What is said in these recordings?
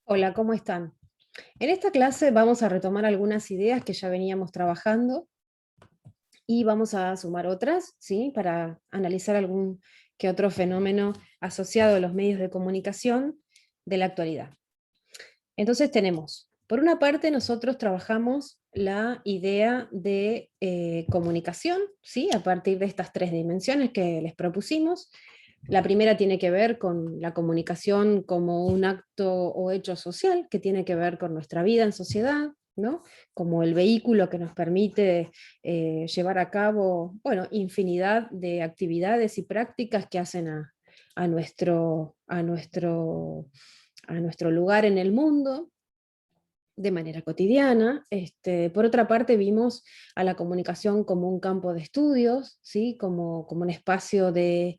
Hola, ¿cómo están? En esta clase vamos a retomar algunas ideas que ya veníamos trabajando y vamos a sumar otras, ¿sí? Para analizar algún que otro fenómeno asociado a los medios de comunicación de la actualidad. Entonces tenemos, por una parte, nosotros trabajamos la idea de comunicación, ¿sí? A partir de estas tres dimensiones que les propusimos. La primera tiene que ver con la comunicación como un acto o hecho social, que tiene que ver con nuestra vida en sociedad, ¿no? Como el vehículo que nos permite llevar a cabo, bueno, infinidad de actividades y prácticas que hacen a nuestro, a nuestro, a nuestro lugar en el mundo de manera cotidiana. Por otra parte, vimos a la comunicación como un campo de estudios, ¿sí? Como un espacio de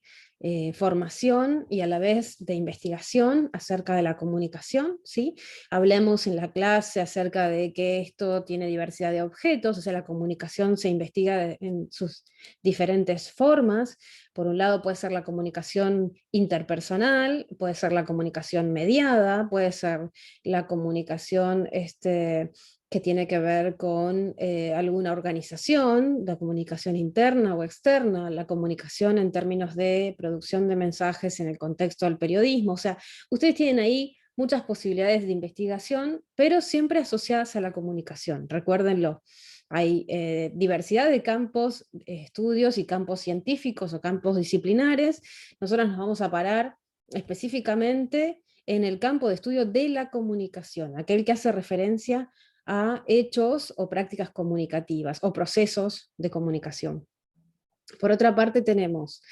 formación y a la vez de investigación acerca de la comunicación, ¿sí? Hablemos en la clase acerca de que esto tiene diversidad de objetos, o sea, la comunicación se investiga en sus diferentes formas. Por un lado puede ser la comunicación interpersonal, puede ser la comunicación mediada, puede ser la comunicación que tiene que ver con alguna organización, la comunicación interna o externa, la comunicación en términos de producción de mensajes en el contexto del periodismo. O sea, ustedes tienen ahí muchas posibilidades de investigación, pero siempre asociadas a la comunicación, recuérdenlo. Hay diversidad de campos, estudios y campos científicos o campos disciplinares. Nosotros nos vamos a parar específicamente en el campo de estudio de la comunicación, aquel que hace referencia a hechos o prácticas comunicativas o procesos de comunicación. Por otra parte tenemos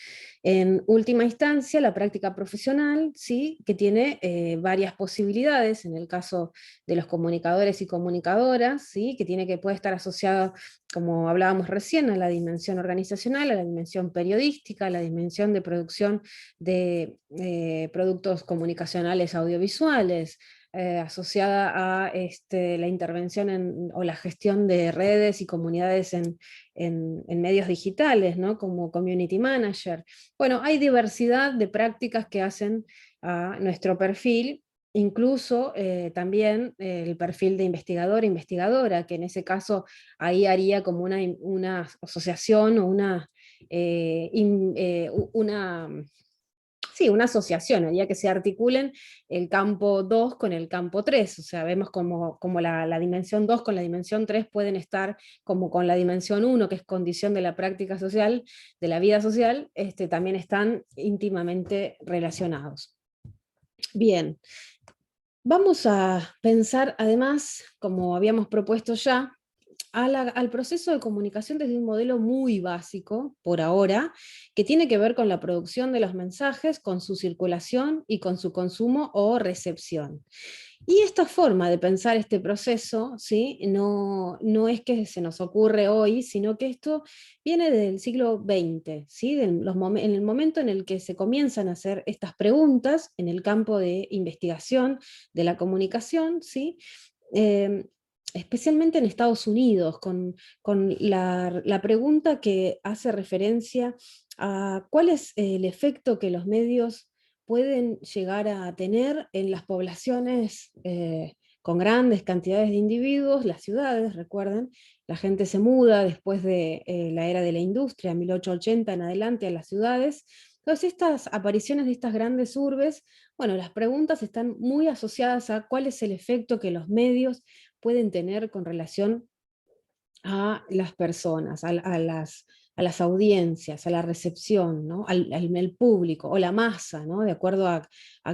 en última instancia la práctica profesional, ¿sí? Que tiene varias posibilidades en el caso de los comunicadores y comunicadoras, ¿sí? Que puede estar asociado, como hablábamos recién, a la dimensión organizacional, a la dimensión periodística, a la dimensión de producción de productos comunicacionales audiovisuales, asociada a la intervención o la gestión de redes y comunidades en medios digitales, ¿no? Como community manager. Bueno, hay diversidad de prácticas que hacen a nuestro perfil, incluso también el perfil de investigador e investigadora, que en ese caso ahí haría como una asociación o una sí, una asociación, haría que se articulen el campo 2 con el campo 3, o sea, vemos como la dimensión 2 con la dimensión 3 pueden estar como con la dimensión 1, que es condición de la práctica social, de la vida social, también están íntimamente relacionados. Bien, vamos a pensar además, como habíamos propuesto ya, al proceso de comunicación desde un modelo muy básico, por ahora, que tiene que ver con la producción de los mensajes, con su circulación y con su consumo o recepción. Y esta forma de pensar este proceso, ¿sí? No es que se nos ocurre hoy, sino que esto viene del siglo XX, ¿sí? En el momento en el que se comienzan a hacer estas preguntas en el campo de investigación de la comunicación, ¿sí? Eh, Especialmente en Estados Unidos, con la pregunta que hace referencia a cuál es el efecto que los medios pueden llegar a tener en las poblaciones con grandes cantidades de individuos, las ciudades, recuerden, la gente se muda después de la era de la industria, 1880 en adelante a las ciudades. Entonces estas apariciones de estas grandes urbes, bueno, las preguntas están muy asociadas a cuál es el efecto que los medios pueden tener con relación a las personas, a las audiencias, a la recepción, ¿no? Al público o la masa, ¿no? De acuerdo a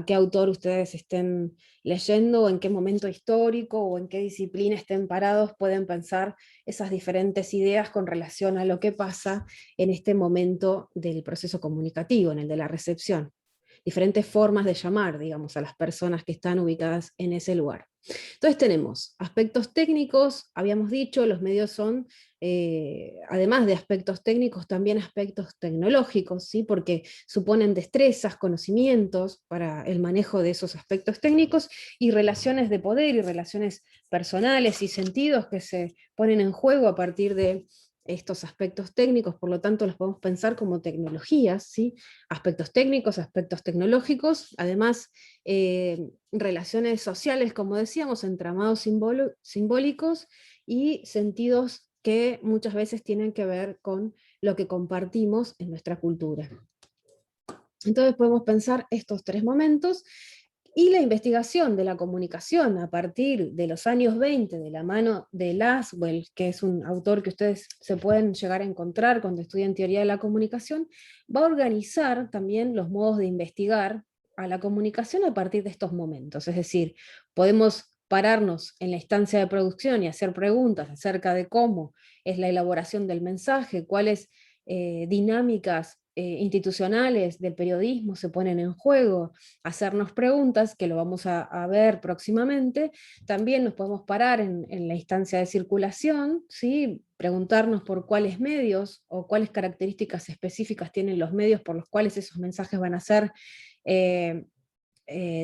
qué autor ustedes estén leyendo, o en qué momento histórico o en qué disciplina estén parados, pueden pensar esas diferentes ideas con relación a lo que pasa en este momento del proceso comunicativo, en el de la recepción. Diferentes formas de llamar, digamos, a las personas que están ubicadas en ese lugar. Entonces tenemos aspectos técnicos, habíamos dicho, los medios son, además de aspectos técnicos, también aspectos tecnológicos, ¿sí? Porque suponen destrezas, conocimientos para el manejo de esos aspectos técnicos y relaciones de poder y relaciones personales y sentidos que se ponen en juego a partir de estos aspectos técnicos, por lo tanto los podemos pensar como tecnologías, ¿sí? Aspectos técnicos, aspectos tecnológicos, además relaciones sociales, como decíamos, entramados simbólicos y sentidos que muchas veces tienen que ver con lo que compartimos en nuestra cultura. Entonces podemos pensar estos tres momentos, y la investigación de la comunicación a partir de los años 20, de la mano de Laswell, que es un autor que ustedes se pueden llegar a encontrar cuando estudian teoría de la comunicación, va a organizar también los modos de investigar a la comunicación a partir de estos momentos. Es decir, podemos pararnos en la instancia de producción y hacer preguntas acerca de cómo es la elaboración del mensaje, cuáles dinámicas institucionales del periodismo se ponen en juego, hacernos preguntas, que lo vamos a ver próximamente. También nos podemos parar en la instancia de circulación, ¿sí? Preguntarnos por cuáles medios o cuáles características específicas tienen los medios por los cuales esos mensajes van a ser eh,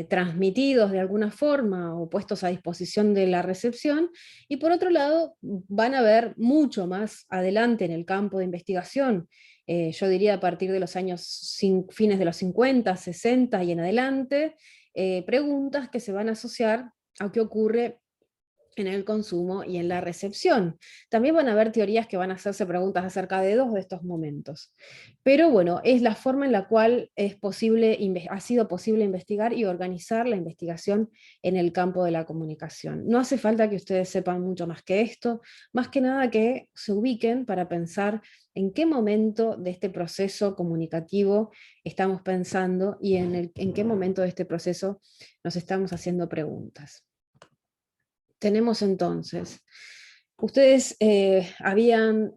transmitidos de alguna forma o puestos a disposición de la recepción, y por otro lado van a ver mucho más adelante en el campo de investigación, yo diría a partir de los años fines de los 50, 60 y en adelante, preguntas que se van a asociar a qué ocurre en el consumo y en la recepción. También van a haber teorías que van a hacerse preguntas acerca de dos de estos momentos. Pero bueno, es la forma en la cual ha sido posible investigar y organizar la investigación en el campo de la comunicación. No hace falta que ustedes sepan mucho más que esto, más que nada que se ubiquen para pensar en qué momento de este proceso comunicativo estamos pensando y en qué momento de este proceso nos estamos haciendo preguntas. Tenemos entonces, ustedes habían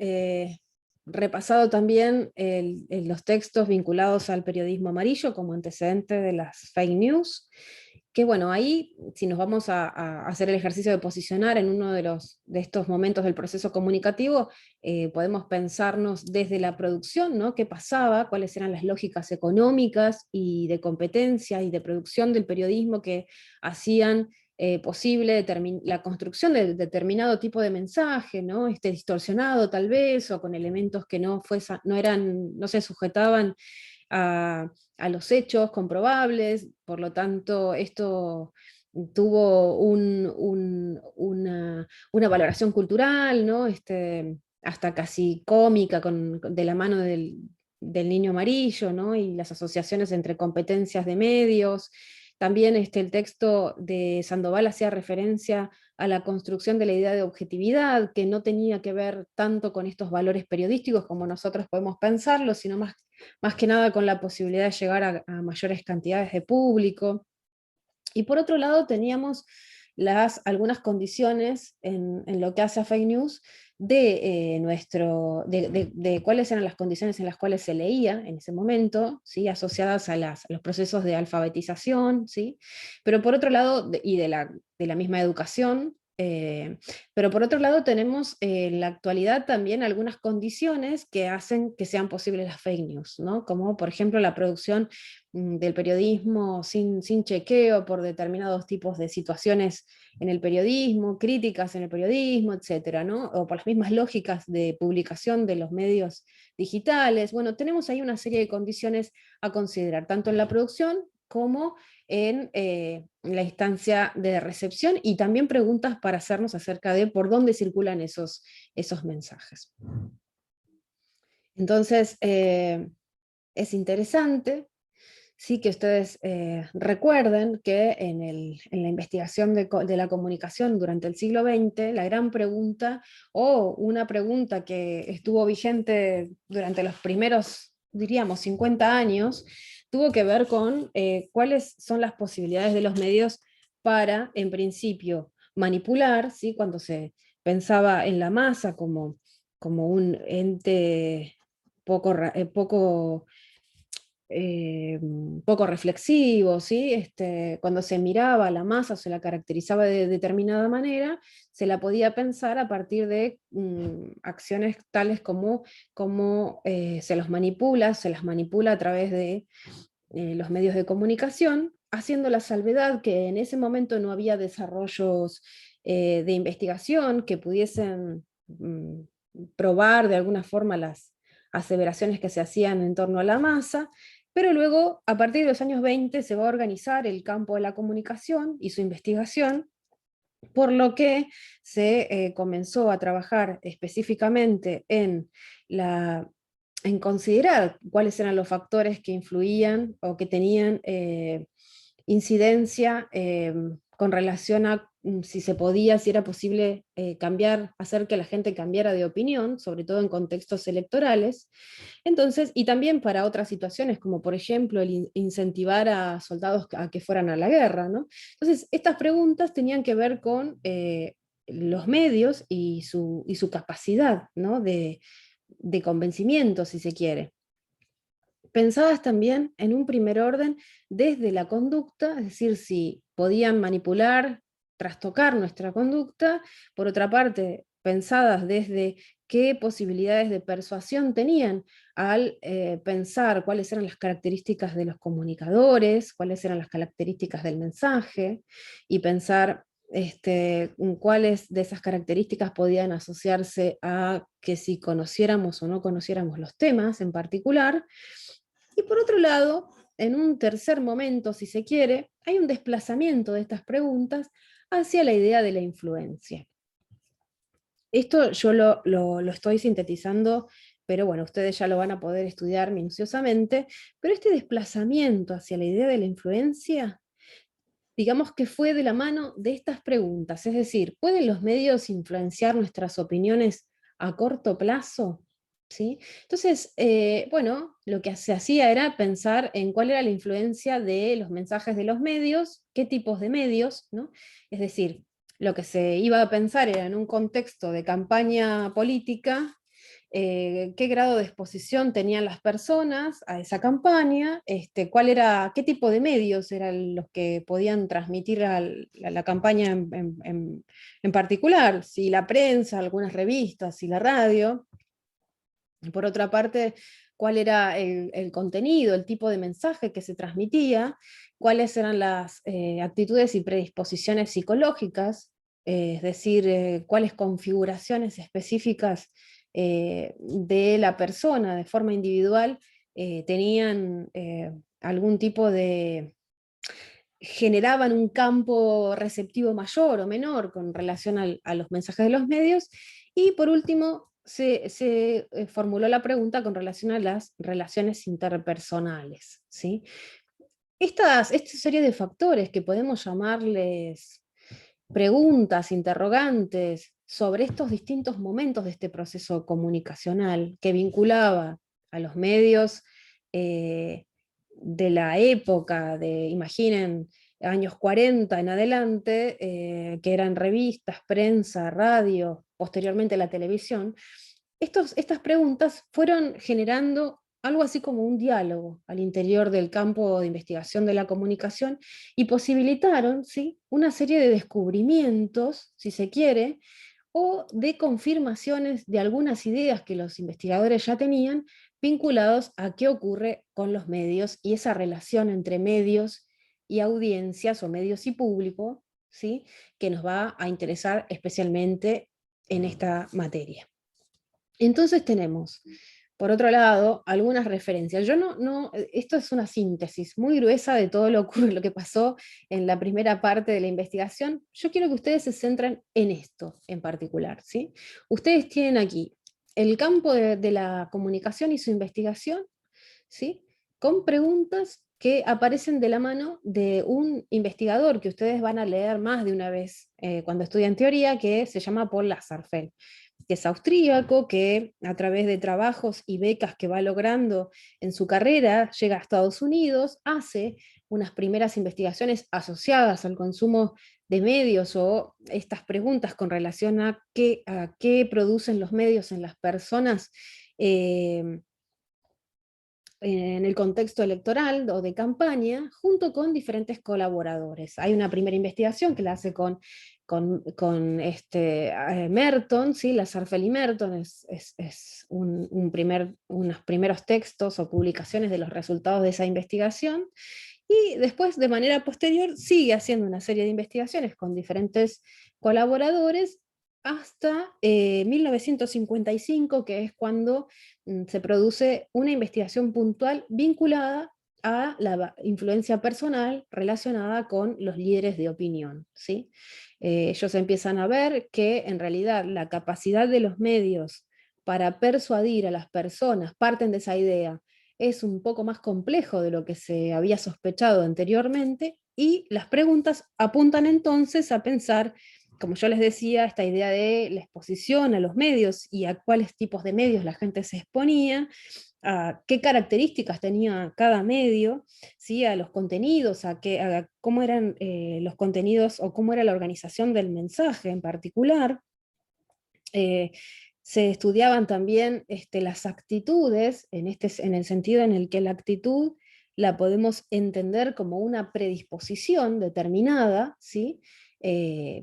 repasado también los textos vinculados al periodismo amarillo como antecedente de las fake news, que bueno, ahí si nos vamos a hacer el ejercicio de posicionar en uno de estos momentos del proceso comunicativo, podemos pensarnos desde la producción, ¿no? ¿Qué pasaba? ¿Cuáles eran las lógicas económicas y de competencia y de producción del periodismo que hacían posible la construcción de determinado tipo de mensaje, ¿no? Distorsionado tal vez, o con elementos que no se sujetaban a los hechos comprobables, por lo tanto esto tuvo una valoración cultural, ¿no? Hasta casi cómica, de la mano del niño amarillo, ¿no? Y las asociaciones entre competencias de medios. También el texto de Sandoval hacía referencia a la construcción de la idea de objetividad, que no tenía que ver tanto con estos valores periodísticos como nosotros podemos pensarlo, sino más que nada con la posibilidad de llegar a mayores cantidades de público. Y por otro lado teníamos algunas condiciones en lo que hace a fake news de cuáles eran las condiciones en las cuales se leía en ese momento, ¿sí? Asociadas a los procesos de alfabetización, ¿sí? Pero por otro lado, y de la misma educación, pero por otro lado tenemos en la actualidad también algunas condiciones que hacen que sean posibles las fake news, ¿no? Como por ejemplo la producción del periodismo sin chequeo por determinados tipos de situaciones en el periodismo, críticas en el periodismo, etcétera, ¿no? O por las mismas lógicas de publicación de los medios digitales. Bueno, tenemos ahí una serie de condiciones a considerar, tanto en la producción como en la instancia de recepción, y también preguntas para hacernos acerca de por dónde circulan esos mensajes. Entonces, es interesante, sí, que ustedes recuerden que en la investigación de la comunicación durante el siglo XX, la gran pregunta, o una pregunta que estuvo vigente durante los primeros, diríamos, 50 años, tuvo que ver con cuáles son las posibilidades de los medios para, en principio, manipular, ¿sí? Cuando se pensaba en la masa como un ente poco poco reflexivo, ¿sí? Cuando se miraba a la masa, se la caracterizaba de determinada manera, se la podía pensar a partir de acciones tales como se las manipula a través de los medios de comunicación, haciendo la salvedad que en ese momento no había desarrollos de investigación que pudiesen probar de alguna forma las aseveraciones que se hacían en torno a la masa, Pero luego, a partir de los años 20, se va a organizar el campo de la comunicación y su investigación, por lo que se comenzó a trabajar específicamente en considerar cuáles eran los factores que influían o que tenían incidencia con relación a si se podía, si era posible cambiar, hacer que la gente cambiara de opinión, sobre todo en contextos electorales. Entonces, y también para otras situaciones, como por ejemplo el incentivar a soldados a que fueran a la guerra, ¿no? Entonces, estas preguntas tenían que ver con los medios y su capacidad, ¿no? De convencimiento, si se quiere. Pensadas también en un primer orden desde la conducta, es decir, si podían manipular, trastocar nuestra conducta; por otra parte, pensadas desde qué posibilidades de persuasión tenían al pensar cuáles eran las características de los comunicadores, cuáles eran las características del mensaje, y pensar cuáles de esas características podían asociarse a que si conociéramos o no conociéramos los temas en particular. Y por otro lado, en un tercer momento, si se quiere, hay un desplazamiento de estas preguntas hacia la idea de la influencia. Esto yo lo estoy sintetizando, pero bueno, ustedes ya lo van a poder estudiar minuciosamente, pero este desplazamiento hacia la idea de la influencia, digamos que fue de la mano de estas preguntas, es decir, ¿pueden los medios influenciar nuestras opiniones a corto plazo? ¿Sí? Entonces, bueno, lo que se hacía era pensar en cuál era la influencia de los mensajes de los medios, qué tipos de medios, ¿no? Es decir, lo que se iba a pensar era en un contexto de campaña política, qué grado de exposición tenían las personas a esa campaña, qué tipo de medios eran los que podían transmitir a la campaña en particular, si la prensa, algunas revistas, si la radio. Por otra parte, cuál era el contenido, el tipo de mensaje que se transmitía, cuáles eran las actitudes y predisposiciones psicológicas, es decir, cuáles configuraciones específicas de la persona de forma individual tenían algún tipo de, generaban un campo receptivo mayor o menor con relación a los mensajes de los medios. Y por último, se formuló la pregunta con relación a las relaciones interpersonales, ¿sí? Esta serie de factores que podemos llamarles preguntas, interrogantes, sobre estos distintos momentos de este proceso comunicacional que vinculaba a los medios de la época, imaginen, años 40 en adelante, que eran revistas, prensa, radio, posteriormente la televisión. Estas preguntas fueron generando algo así como un diálogo al interior del campo de investigación de la comunicación, y posibilitaron, ¿sí?, una serie de descubrimientos, si se quiere, o de confirmaciones de algunas ideas que los investigadores ya tenían, vinculados a qué ocurre con los medios y esa relación entre medios y audiencias, o medios y público, ¿sí?, que nos va a interesar especialmente en esta materia. Entonces tenemos, por otro lado, algunas referencias. Yo esto es una síntesis muy gruesa de todo lo que pasó en la primera parte de la investigación. Yo quiero que ustedes se centren en esto en particular, ¿sí? Ustedes tienen aquí el campo de la comunicación y su investigación, ¿sí?, con preguntas que aparecen de la mano de un investigador que ustedes van a leer más de una vez cuando estudian teoría, que se llama Paul Lazarsfeld, que es austríaco, que a través de trabajos y becas que va logrando en su carrera, llega a Estados Unidos, hace unas primeras investigaciones asociadas al consumo de medios, o estas preguntas con relación a qué producen los medios en las personas en el contexto electoral o de campaña, junto con diferentes colaboradores. Hay una primera investigación que la hace con Merton, ¿sí? Lazarsfeld y Merton, es unos primeros textos o publicaciones de los resultados de esa investigación, y después, de manera posterior, sigue haciendo una serie de investigaciones con diferentes colaboradores hasta 1955, que es cuando se produce una investigación puntual vinculada a la influencia personal relacionada con los líderes de opinión, ¿sí? Ellos empiezan a ver que en realidad la capacidad de los medios para persuadir a las personas, parten de esa idea, es un poco más complejo de lo que se había sospechado anteriormente, y las preguntas apuntan entonces a pensar, como yo les decía, esta idea de la exposición a los medios y a cuáles tipos de medios la gente se exponía, a qué características tenía cada medio, ¿sí? A los contenidos, a cómo eran los contenidos o cómo era la organización del mensaje en particular. Eh, Se estudiaban también las actitudes, en el sentido en el que la actitud la podemos entender como una predisposición determinada, ¿sí?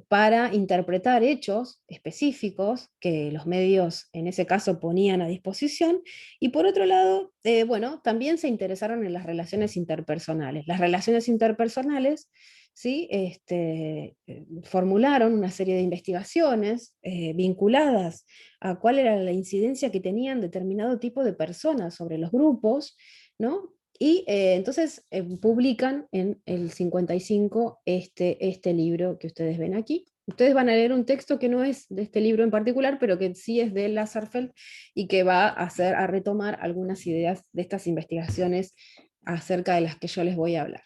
Para interpretar hechos específicos que los medios en ese caso ponían a disposición. Y por otro lado, bueno, también se interesaron en las relaciones interpersonales. Las relaciones interpersonales, ¿sí? Formularon una serie de investigaciones vinculadas a cuál era la incidencia que tenían determinado tipo de personas sobre los grupos, ¿no? Y entonces publican en el 55 este libro que ustedes ven aquí. Ustedes van a leer un texto que no es de este libro en particular, pero que sí es de Lasserfeld y que va a retomar algunas ideas de estas investigaciones acerca de las que yo les voy a hablar.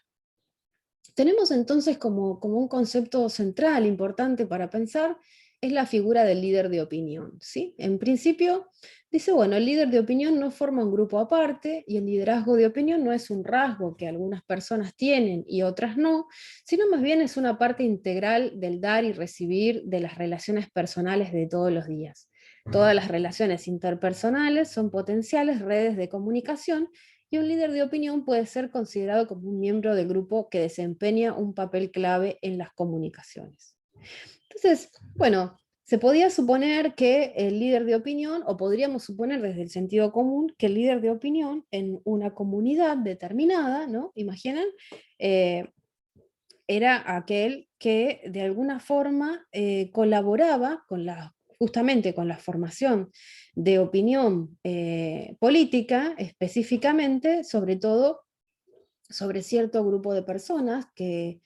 Tenemos entonces como un concepto central importante para pensar, es la figura del líder de opinión, ¿sí? En principio, dice, bueno, el líder de opinión no forma un grupo aparte, y el liderazgo de opinión no es un rasgo que algunas personas tienen y otras no, sino más bien es una parte integral del dar y recibir de las relaciones personales de todos los días. Todas las relaciones interpersonales son potenciales redes de comunicación, y un líder de opinión puede ser considerado como un miembro del grupo que desempeña un papel clave en las comunicaciones. Entonces, bueno, se podía suponer que el líder de opinión, o podríamos suponer desde el sentido común, que el líder de opinión en una comunidad determinada, ¿no? Imaginan, eh, era aquel que de alguna forma colaboraba justamente con la formación de opinión política, específicamente, sobre todo sobre cierto grupo de personas que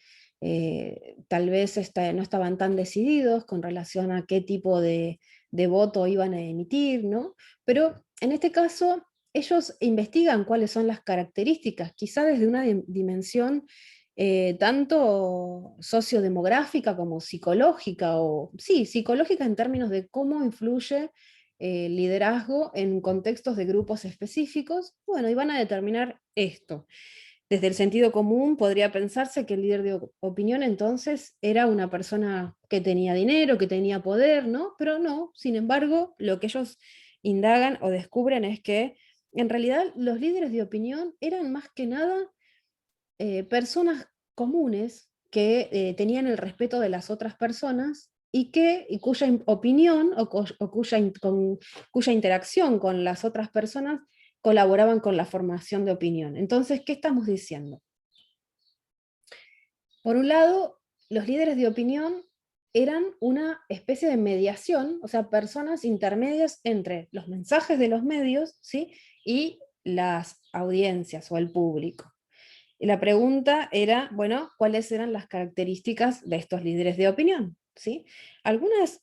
tal vez no estaban tan decididos con relación a qué tipo de voto iban a emitir, ¿no? Pero en este caso, ellos investigan cuáles son las características, quizá desde una dimensión tanto sociodemográfica como psicológica, o sí, psicológica en términos de cómo influye el liderazgo en contextos de grupos específicos. Bueno, y van a determinar esto. Desde el sentido común podría pensarse que el líder de opinión entonces era una persona que tenía dinero, que tenía poder, ¿no? Pero no, sin embargo, lo que ellos indagan o descubren es que en realidad los líderes de opinión eran más que nada personas comunes que tenían el respeto de las otras personas y cuya opinión o cuya interacción con las otras personas colaboraban con la formación de opinión. Entonces, ¿qué estamos diciendo? Por un lado, los líderes de opinión eran una especie de mediación, o sea, personas intermedias entre los mensajes de los medios, ¿sí? Y las audiencias o el público. Y la pregunta era, bueno, ¿cuáles eran las características de estos líderes de opinión? ¿Sí? Algunas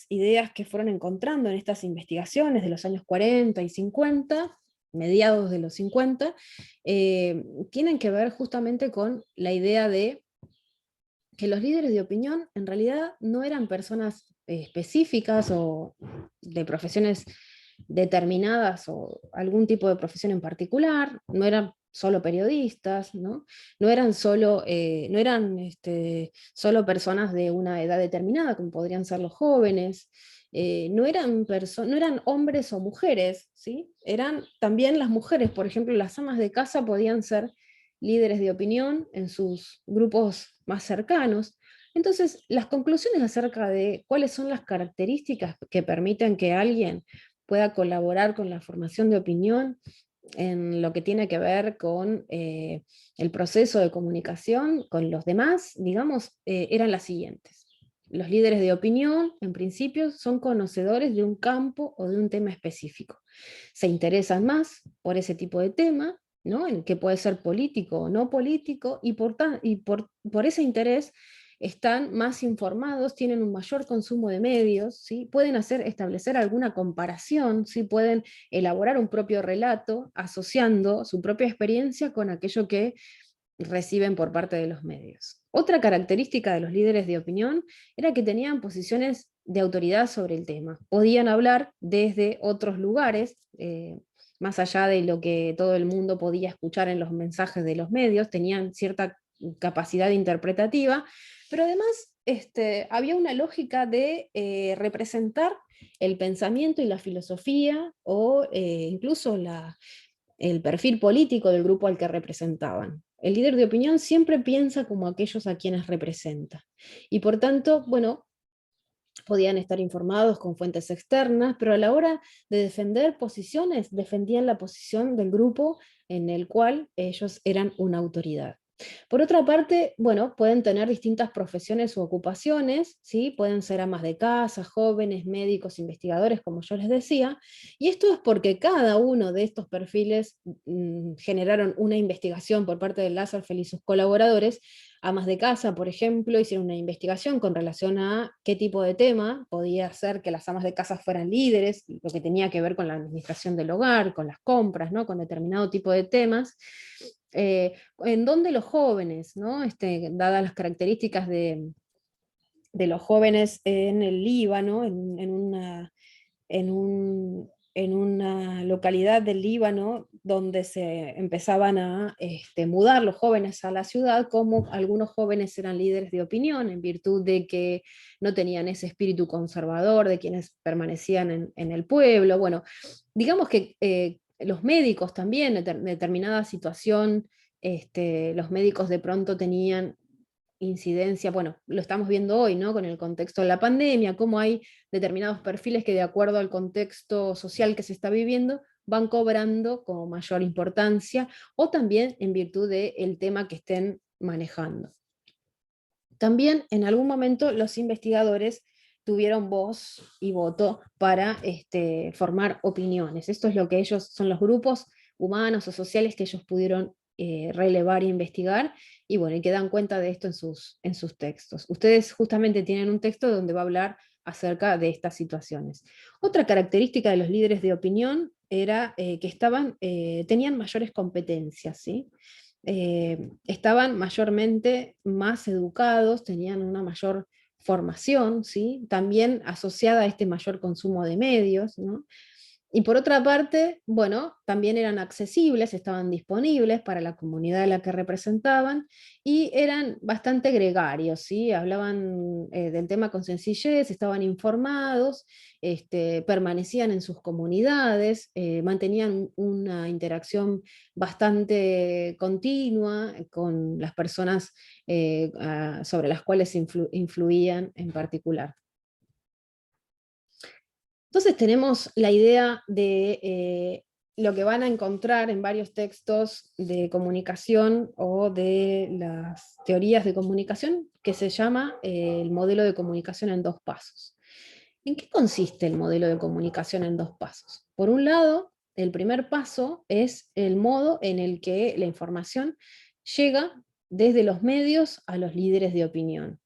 ideas que fueron encontrando en estas investigaciones de los años 40 y 50, mediados de los 50, tienen que ver justamente con la idea de que los líderes de opinión en realidad no eran personas específicas o de profesiones determinadas o algún tipo de profesión en particular, no eran solo periodistas, ¿no? No eran solo personas de una edad determinada, como podrían ser los jóvenes, no eran hombres o mujeres, ¿sí? Eran también las mujeres, por ejemplo, las amas de casa podían ser líderes de opinión en sus grupos más cercanos. Entonces, las conclusiones acerca de cuáles son las características que permiten que alguien pueda colaborar con la formación de opinión en lo que tiene que ver con el proceso de comunicación con los demás, digamos, eran las siguientes. Los líderes de opinión, en principio, son conocedores de un campo o de un tema específico. Se interesan más por ese tipo de tema, ¿no? En que puede ser político o no político, y por ese interés están más informados, tienen un mayor consumo de medios, ¿sí? Pueden establecer alguna comparación, ¿sí? Pueden elaborar un propio relato asociando su propia experiencia con aquello que reciben por parte de los medios. Otra característica de los líderes de opinión era que tenían posiciones de autoridad sobre el tema. Podían hablar desde otros lugares, más allá de lo que todo el mundo podía escuchar en los mensajes de los medios, tenían cierta capacidad interpretativa, pero además había una lógica de representar el pensamiento y la filosofía o incluso el perfil político del grupo al que representaban. El líder de opinión siempre piensa como aquellos a quienes representa. Y por tanto, bueno, podían estar informados con fuentes externas, pero a la hora de defender posiciones, defendían la posición del grupo en el cual ellos eran una autoridad. Por otra parte, bueno, pueden tener distintas profesiones u ocupaciones, ¿sí? Pueden ser amas de casa, jóvenes, médicos, investigadores, como yo les decía, y esto es porque cada uno de estos perfiles generaron una investigación por parte de Lasserfeld y sus colaboradores. Amas de casa, por ejemplo, hicieron una investigación con relación a qué tipo de tema podía ser que las amas de casa fueran líderes, lo que tenía que ver con la administración del hogar, con las compras, ¿no? Con determinado tipo de temas. En donde los jóvenes, ¿no? Dadas las características de los jóvenes en el Líbano, en una localidad del Líbano donde se empezaban a mudar los jóvenes a la ciudad, como algunos jóvenes eran líderes de opinión en virtud de que no tenían ese espíritu conservador de quienes permanecían en el pueblo. Bueno, digamos que los médicos también, en determinada situación, los médicos de pronto tenían incidencia, bueno, lo estamos viendo hoy, ¿no? Con el contexto de la pandemia, cómo hay determinados perfiles que de acuerdo al contexto social que se está viviendo van cobrando como mayor importancia o también en virtud del tema que estén manejando. También en algún momento los investigadores tuvieron voz y voto para formar opiniones. Esto es lo que ellos son los grupos humanos o sociales que ellos pudieron relevar e investigar, y bueno, y que dan cuenta de esto en sus textos. Ustedes justamente tienen un texto donde va a hablar acerca de estas situaciones. Otra característica de los líderes de opinión era que tenían mayores competencias, ¿sí? Estaban mayormente más educados, tenían una mayor formación, ¿sí? También asociada a este mayor consumo de medios, ¿no? Y por otra parte, bueno, también eran accesibles, estaban disponibles para la comunidad a la que representaban y eran bastante gregarios, ¿sí? Hablaban del tema con sencillez, estaban informados, permanecían en sus comunidades, mantenían una interacción bastante continua con las personas sobre las cuales influían en particular. Entonces tenemos la idea de lo que van a encontrar en varios textos de comunicación o de las teorías de comunicación, que se llama el modelo de comunicación en dos pasos. ¿En qué consiste el modelo de comunicación en dos pasos? Por un lado, el primer paso es el modo en el que la información llega desde los medios a los líderes de opinión.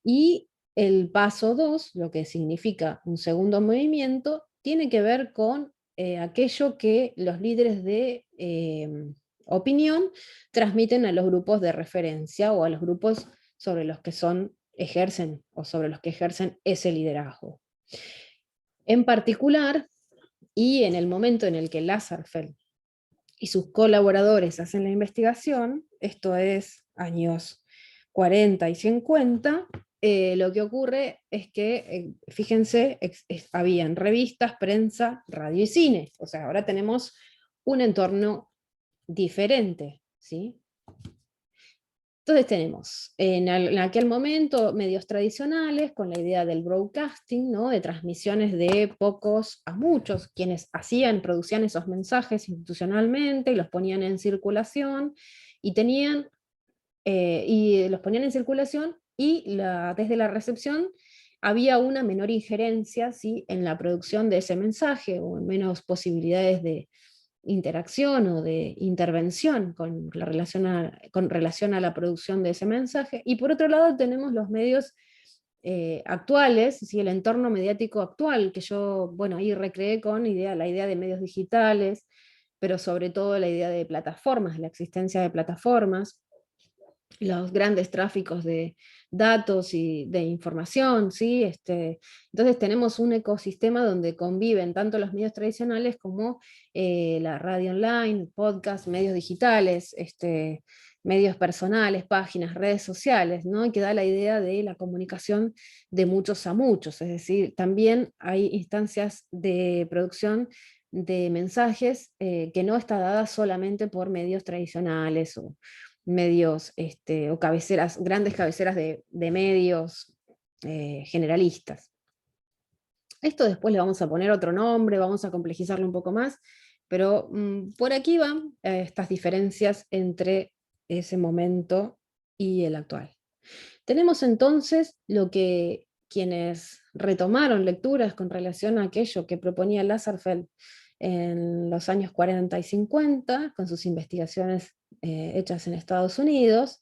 Y el paso 2, lo que significa un segundo movimiento, tiene que ver con aquello que los líderes de opinión transmiten a los grupos de referencia o a los grupos sobre los que ejercen o sobre los que ejercen ese liderazgo. En particular, y en el momento en el que Lasserfeld y sus colaboradores hacen la investigación, esto es años 40 y 50, lo que ocurre es que, fíjense, habían revistas, prensa, radio y cine. O sea, ahora tenemos un entorno diferente, ¿sí? Entonces tenemos en aquel momento medios tradicionales con la idea del broadcasting, ¿no? De transmisiones de pocos a muchos, quienes producían esos mensajes institucionalmente y los ponían en circulación y los ponían en circulación y desde la recepción había una menor injerencia, ¿sí? En la producción de ese mensaje o menos posibilidades interacción o de intervención con relación a la producción de ese mensaje. Y por otro lado tenemos los medios actuales, ¿sí? El entorno mediático actual, que yo, bueno, ahí recreé con la idea de medios digitales, pero sobre todo la idea de plataformas, la existencia de plataformas, los grandes tráficos de datos y de información, ¿sí? Entonces tenemos un ecosistema donde conviven tanto los medios tradicionales como la radio online, podcast, medios digitales, medios personales, páginas, redes sociales, ¿no? Y que da la idea de la comunicación de muchos a muchos, es decir, también hay instancias de producción de mensajes que no está dada solamente por medios tradicionales o medios o cabeceras, grandes cabeceras de medios generalistas. Esto después le vamos a poner otro nombre, vamos a complejizarlo un poco más, pero por aquí van estas diferencias entre ese momento y el actual. Tenemos entonces lo que quienes retomaron lecturas con relación a aquello que proponía Lasserfeld en los años 40 y 50, con sus investigaciones hechas en Estados Unidos.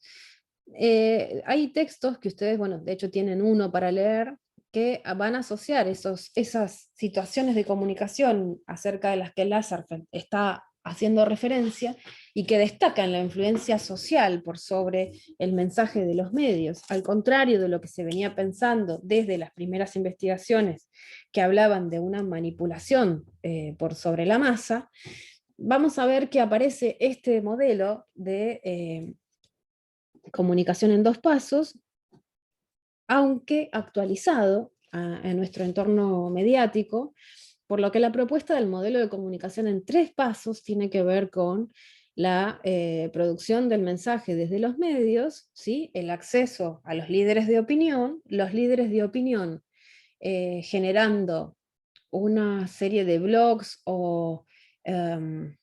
Hay textos que ustedes, bueno, de hecho tienen uno para leer, que van a asociar esas situaciones de comunicación acerca de las que Lasserfeld está haciendo referencia y que destacan la influencia social por sobre el mensaje de los medios, al contrario de lo que se venía pensando desde las primeras investigaciones que hablaban de una manipulación por sobre la masa. Vamos a ver que aparece este modelo de comunicación en dos pasos, aunque actualizado en nuestro entorno mediático, por lo que la propuesta del modelo de comunicación en tres pasos tiene que ver con la producción del mensaje desde los medios, ¿sí? El acceso a los líderes de opinión generando una serie de blogs o um,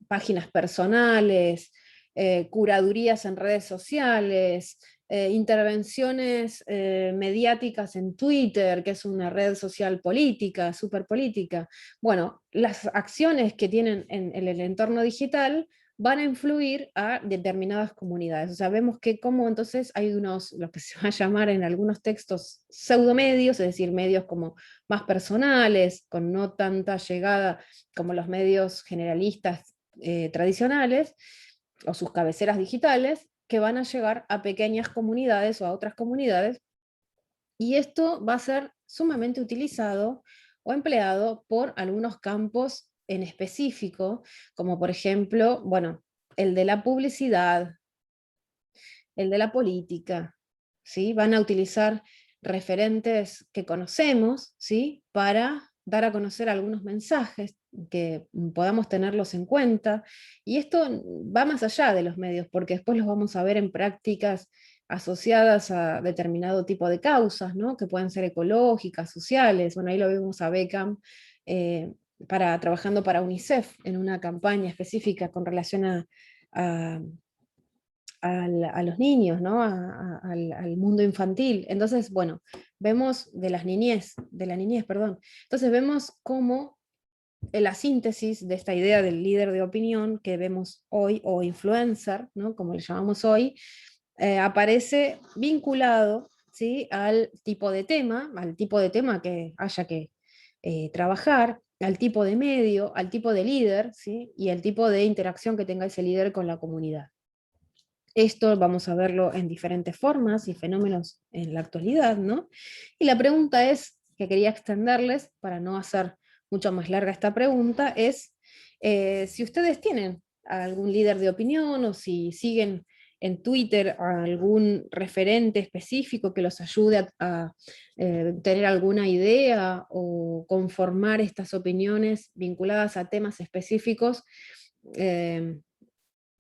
páginas personales, curadurías en redes sociales, intervenciones mediáticas en Twitter, que es una red social política, súper política. Bueno, las acciones que tienen en el entorno digital van a influir a determinadas comunidades. O sea, vemos que como entonces hay lo que se va a llamar en algunos textos pseudomedios, es decir, medios como más personales, con no tanta llegada como los medios generalistas tradicionales, o sus cabeceras digitales, que van a llegar a pequeñas comunidades o a otras comunidades, y esto va a ser sumamente utilizado o empleado por algunos campos en específico, como por ejemplo, bueno, el de la publicidad, el de la política, ¿sí? Van a utilizar referentes que conocemos, ¿sí? Para dar a conocer algunos mensajes, que podamos tenerlos en cuenta, y esto va más allá de los medios, porque después los vamos a ver en prácticas asociadas a determinado tipo de causas, ¿no? Que pueden ser ecológicas, sociales. Bueno, ahí lo vemos a Beckham trabajando para UNICEF en una campaña específica con relación a a los niños, ¿no? Al mundo infantil. Entonces, bueno, vemos de la niñez, perdón. Entonces vemos cómo la síntesis de esta idea del líder de opinión que vemos hoy, o influencer, ¿no? Como le llamamos hoy, aparece vinculado, ¿sí? Al tipo de tema que haya que trabajar, al tipo de medio, al tipo de líder, ¿sí? Y el tipo de interacción que tenga ese líder con la comunidad. Esto vamos a verlo en diferentes formas y fenómenos en la actualidad, ¿no? Y la pregunta es, que quería extenderles, para no hacer mucho más larga esta pregunta, es si ustedes tienen algún líder de opinión o si siguen en Twitter a algún referente específico que los ayude a tener alguna idea o conformar estas opiniones vinculadas a temas específicos.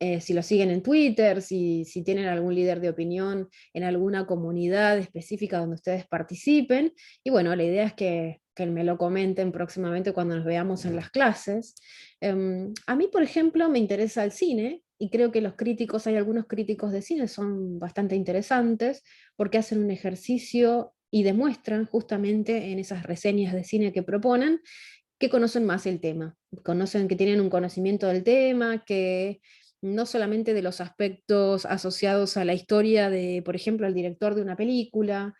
eh, si lo siguen en Twitter, si tienen algún líder de opinión en alguna comunidad específica donde ustedes participen. Y bueno, la idea es que me lo comenten próximamente cuando nos veamos en las clases. A mí, por ejemplo, me interesa el cine, y creo que hay algunos críticos de cine, son bastante interesantes, porque hacen un ejercicio y demuestran justamente en esas reseñas de cine que proponen, que conocen más el tema, conocen, que tienen un conocimiento del tema, que no solamente de los aspectos asociados a la historia de, por ejemplo, el director de una película,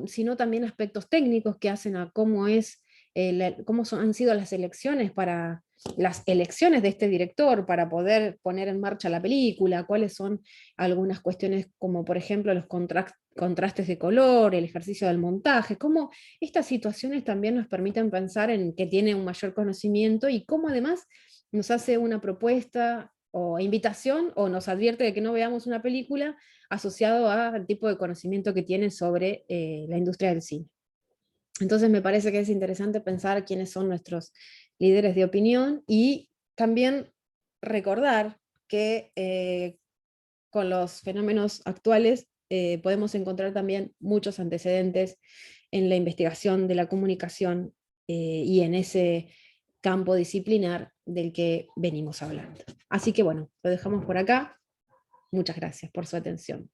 sino también aspectos técnicos que hacen a cómo es, han sido las elecciones para las elecciones de este director para poder poner en marcha la película, cuáles son algunas cuestiones como por ejemplo los contrastes de color, el ejercicio del montaje, cómo estas situaciones también nos permiten pensar en que tiene un mayor conocimiento y cómo además nos hace una propuesta o invitación o nos advierte de que no veamos una película asociado al tipo de conocimiento que tiene sobre la industria del cine. Entonces me parece que es interesante pensar quiénes son nuestros líderes de opinión y también recordar que con los fenómenos actuales podemos encontrar también muchos antecedentes en la investigación de la comunicación y en ese campo disciplinar del que venimos hablando. Así que bueno, lo dejamos por acá. Muchas gracias por su atención.